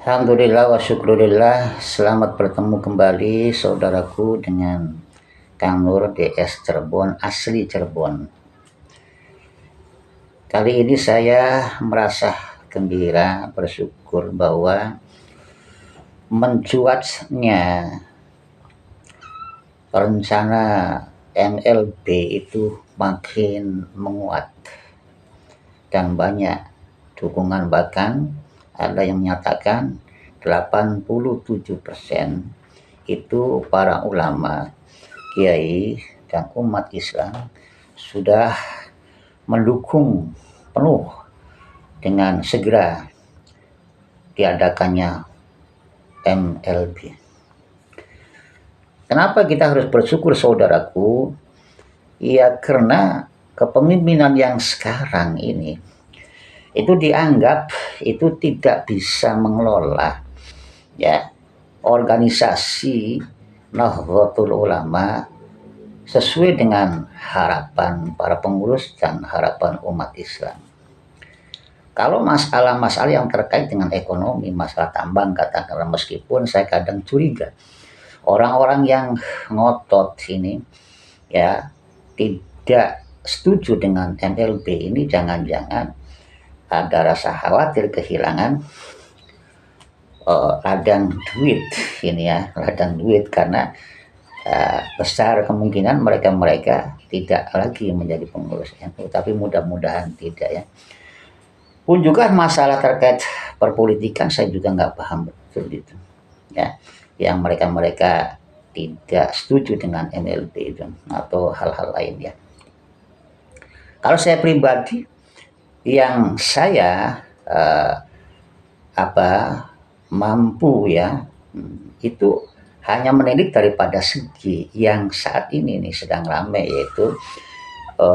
Alhamdulillah wa syukurillah. Selamat bertemu kembali saudaraku dengan Kang Nur DS Cirebon, asli Cirebon. Kali ini saya merasa gembira, bersyukur bahwa mencuatnya rencana NLB itu makin menguat dan banyak dukungan, bahkan ada yang menyatakan 87% itu para ulama, kiai, dan umat Islam sudah mendukung penuh dengan segera diadakannya MLB. Kenapa kita harus bersyukur, saudaraku? Ya karena kepemimpinan yang sekarang ini itu dianggap itu tidak bisa mengelola ya organisasi Nahdlatul Ulama sesuai dengan harapan para pengurus dan harapan umat Islam. Kalau masalah-masalah yang terkait dengan ekonomi, masalah tambang, katakanlah, meskipun saya kadang curiga orang-orang yang ngotot ini ya tidak setuju dengan NLB ini, jangan-jangan ada rasa khawatir kehilangan ladang duit ini ya, ladang duit, karena besar kemungkinan mereka tidak lagi menjadi pengurus NU, tapi mudah-mudahan tidak ya. Pun juga masalah terkait perpolitikan saya juga nggak paham betul itu ya, yang mereka tidak setuju dengan NLB itu atau hal-hal lain ya. Kalau saya pribadi, yang saya mampu ya, itu hanya menilik daripada segi yang saat ini nih sedang ramai, yaitu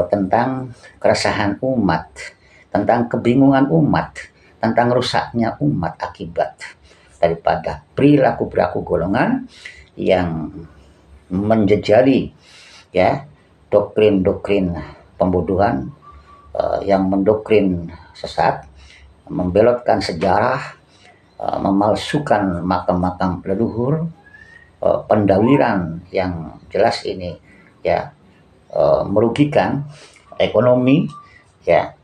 tentang keresahan umat, tentang kebingungan umat, tentang rusaknya umat akibat daripada perilaku golongan yang menjejali ya doktrin-doktrin pembunuhan, yang mendoktrin sesat, membelotkan sejarah, memalsukan makam-makam leluhur, pendawiran yang jelas ini ya merugikan ekonomi ya,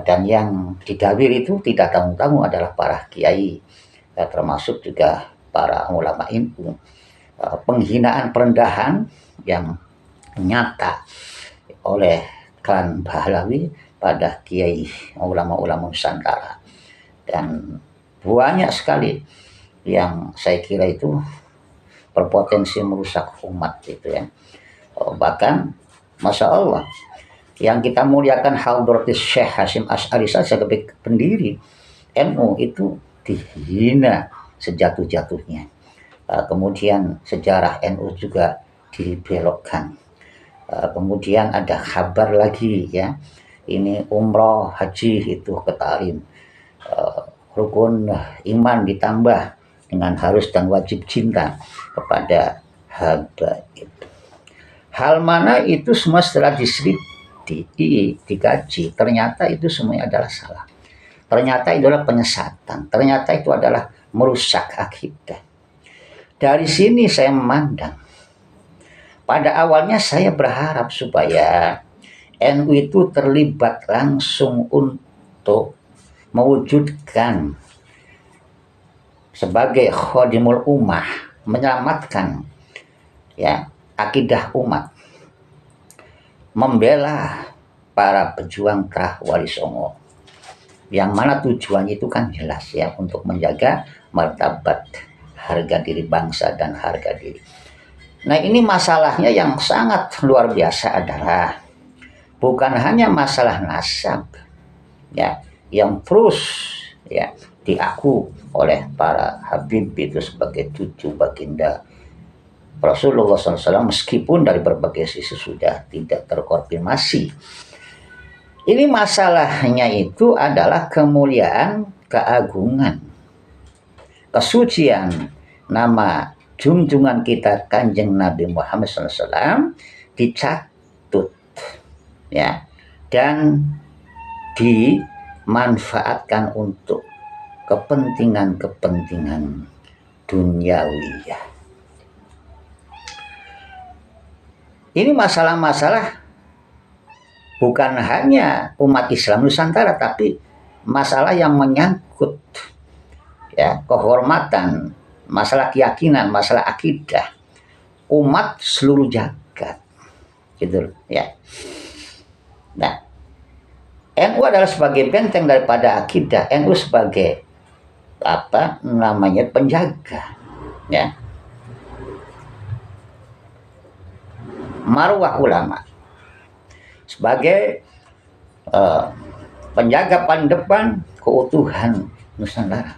dan yang didawir itu tidak tanggung-tanggung adalah para kiai ya, termasuk juga para ulama NU. Penghinaan, perendahan yang nyata oleh klan Pahlawi pada kiai ulama-ulama Nusantara, dan banyak sekali yang saya kira itu berpotensi merusak umat itu ya. Bahkan Masya Allah, yang kita muliakan Hadratus Syekh Hasyim Asy'ari saja sebagai pendiri NU itu dihina sejatuh-jatuhnya. Kemudian sejarah NU juga dibelokkan. Kemudian ada kabar lagi ya, ini umroh haji itu ketarin, rukun iman ditambah dengan harus dan wajib cinta kepada habaib. Hal mana itu semua setelah diselidiki, dikaji, ternyata itu semuanya adalah salah. Ternyata itu adalah penyesatan. Ternyata itu adalah merusak akidah. Dari sini saya memandang, pada awalnya saya berharap supaya NU itu terlibat langsung untuk mewujudkan sebagai khodimul ummah, menyelamatkan ya akidah umat, membela para pejuang Trah Wali Songo, yang mana tujuannya itu kan jelas ya, untuk menjaga martabat, harga diri bangsa dan harga diri. Nah, ini masalahnya yang sangat luar biasa adalah bukan hanya masalah nasab ya, yang terus ya diaku oleh para habib itu sebagai cucu baginda Rasulullah SAW, meskipun dari berbagai sisi sudah tidak terkonfirmasi. Ini masalahnya itu adalah kemuliaan, keagungan, kesucian nama junjungan kita Kanjeng Nabi Muhammad SAW dicatut ya, dan dimanfaatkan untuk kepentingan-kepentingan duniawi ya. Ini masalah-masalah bukan hanya umat Islam Nusantara, tapi masalah yang menyangkut ya kehormatan, masalah keyakinan, masalah akidah umat seluruh jagat, gitu ya. Nah, NU adalah sebagai benteng daripada akidah, NU sebagai apa namanya penjaga ya marwah ulama, sebagai penjaga paling depan keutuhan Nusantara.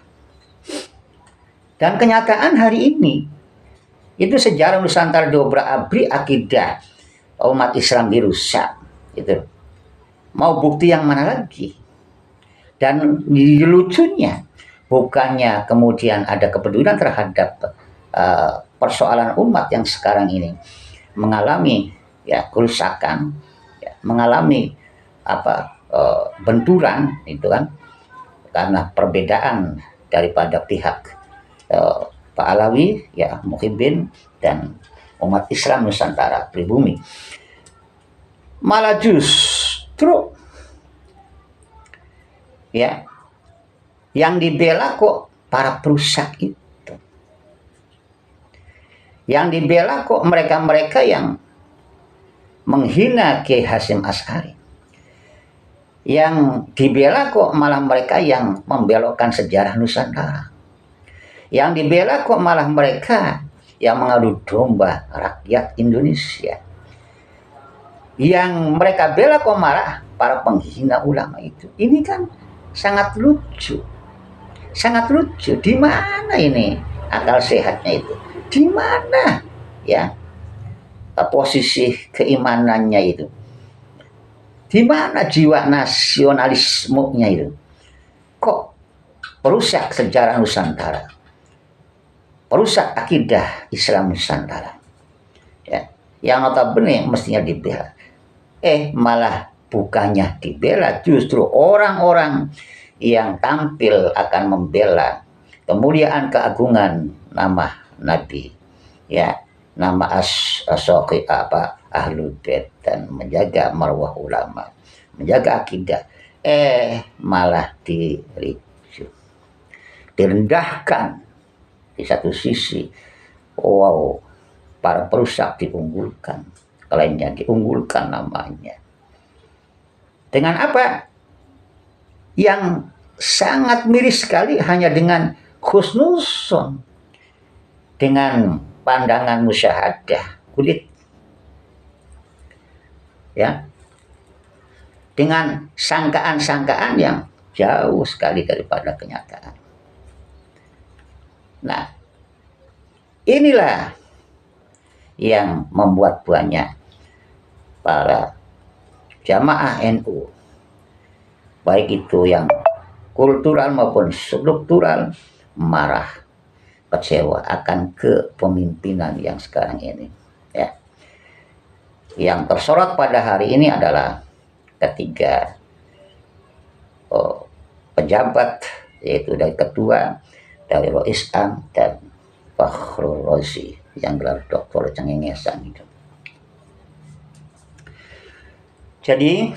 Dan kenyataan hari ini itu sejarah Nusantara diobrak-abrik, akidah umat Islam dirusak gitu. Mau bukti yang mana lagi? Dan lucunya bukannya kemudian ada kepedulian terhadap persoalan umat yang sekarang ini mengalami ya kerusakan, ya, mengalami apa benturan itu kan karena perbedaan daripada pihak Pak Alawi ya Muhyiddin dan umat Islam Nusantara pribumi. Malah justru ya yang dibela kok para perusak itu. Yang dibela kok mereka-mereka yang menghina Kiai Hasyim Asy'ari. Yang dibela kok malah mereka yang membelokkan sejarah Nusantara. Yang dibela kok malah mereka yang mengadu domba rakyat Indonesia. Yang mereka bela kok malah para penghina ulama itu. Ini kan sangat lucu. Sangat lucu. Di mana ini akal sehatnya itu? Di mana ya posisi keimanannya itu? Di mana jiwa nasionalismenya itu? Kok perusak sejarah Nusantara, perusak akidah Islam Nusantara, ya, yang notabene mestinya dibela, malah bukannya dibela, justru orang-orang yang tampil akan membela kemuliaan keagungan nama Nabi, ya, nama as-soqi Ahlul Bait dan menjaga marwah ulama, menjaga akidah, malah direndahkan di satu sisi. Wow, para perusak diunggulkan, lainnya diunggulkan namanya. Dengan apa? Yang sangat miris sekali hanya dengan husnuzon, dengan pandangan musyahadah kulit ya, dengan sangkaan-sangkaan yang jauh sekali daripada kenyataan. Nah, inilah yang membuat banyak para jamaah NU, baik itu yang kultural maupun struktural, marah, kecewa akan kepemimpinan yang sekarang ini ya. Yang tersorot pada hari ini adalah ketiga pejabat, yaitu dari ketua, dari Rois Am dan Fakhrul Razi yang gelar doktor cengengesan itu. Jadi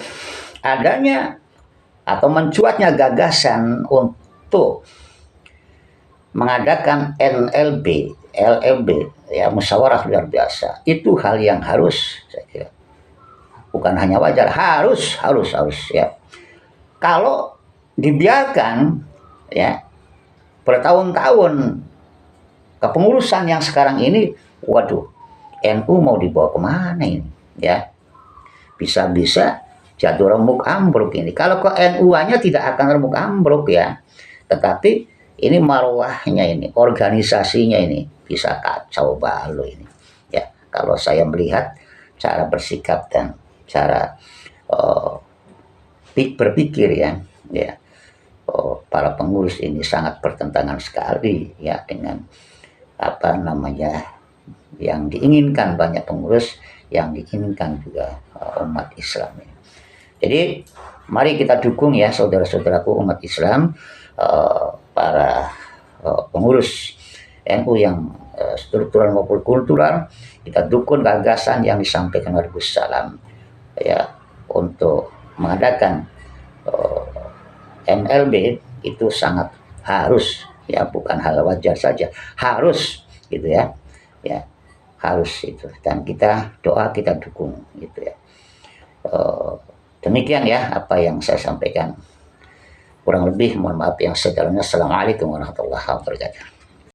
adanya atau mencuatnya gagasan untuk mengadakan LLB ya, musyawarah luar biasa, itu hal yang harus, saya kira, bukan hanya wajar, harus ya. Kalau dibiarkan ya bertahun-tahun kepengurusan yang sekarang ini, waduh, NU mau dibawa kemana ini ya? Bisa-bisa jatuh remuk ambruk ini. Kalau ke NU-nya tidak akan remuk ambruk ya, tetapi ini marwahnya ini, organisasinya ini bisa kacau balau ini ya. Kalau saya melihat cara bersikap dan cara berpikir ya para pengurus ini sangat bertentangan sekali ya dengan apa namanya yang diinginkan banyak pengurus, yang diinginkan juga umat Islam ini. Jadi mari kita dukung ya saudara-saudaraku umat Islam, para pengurus NU yang struktural maupun kultural, kita dukung gagasan yang disampaikan oleh Gus Salam ya untuk mengadakan MLB. Itu sangat harus ya, bukan hal wajar saja, harus gitu ya, ya harus itu, dan kita doa, kita dukung gitu ya. Demikian ya apa yang saya sampaikan, kurang lebih mohon maaf yang sedalamnya. Assalamualaikum warahmatullahi wabarakatuh.